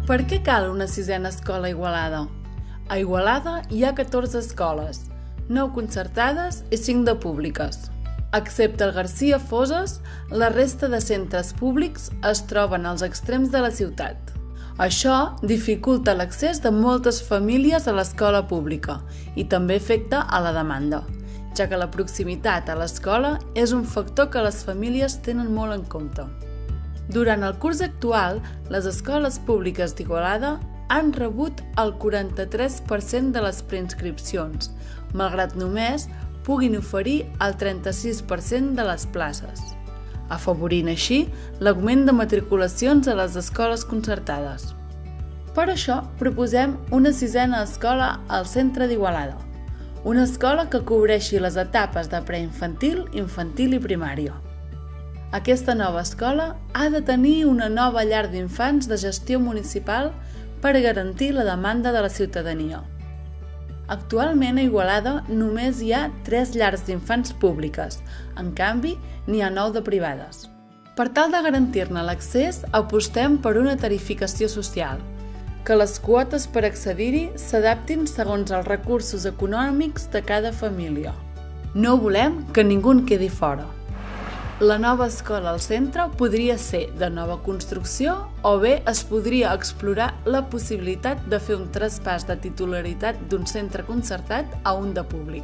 Per què cal una sisena escola a Igualada? A Igualada hi ha 14 escoles, 9 concertades i 5 de públiques. Excepte el Garcia Foses, la resta de centres públics es troben als extrems de la ciutat. Això dificulta l'accés de moltes famílies a l'escola pública i també afecta a la demanda, ja que la proximitat a l'escola és un factor que les famílies tenen molt en compte. Durant el curs actual, les escoles públiques d'Igualada han rebut el 43% de les preinscripcions, malgrat només puguin oferir el 36% de les places, afavorint així l'augment de matriculacions a les escoles concertades. Per això proposem una sisena escola al centre d'Igualada, una escola que cobreixi les etapes de preinfantil, infantil i primària. Aquesta nova escola ha de tenir una nova llar d'infants de gestió municipal per garantir la demanda de la ciutadania. Actualment a Igualada només hi ha 3 llars d'infants públiques, en canvi n'hi ha 9 de privades. Per tal de garantir-ne l'accés, apostem per una tarificació social, que les quotes per accedir-hi s'adaptin segons els recursos econòmics de cada família. No volem que ningú en quedi fora. La nova escola al centre podria ser de nova construcció o bé es podria explorar la possibilitat de fer un traspàs de titularitat d'un centre concertat a un de públic,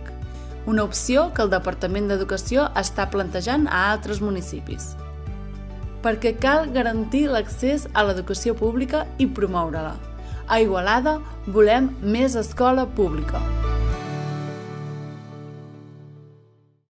una opció que el Departament d'Educació està plantejant a altres municipis. Perquè cal garantir l'accés a l'educació pública i promoure-la. A Igualada volem més escola pública.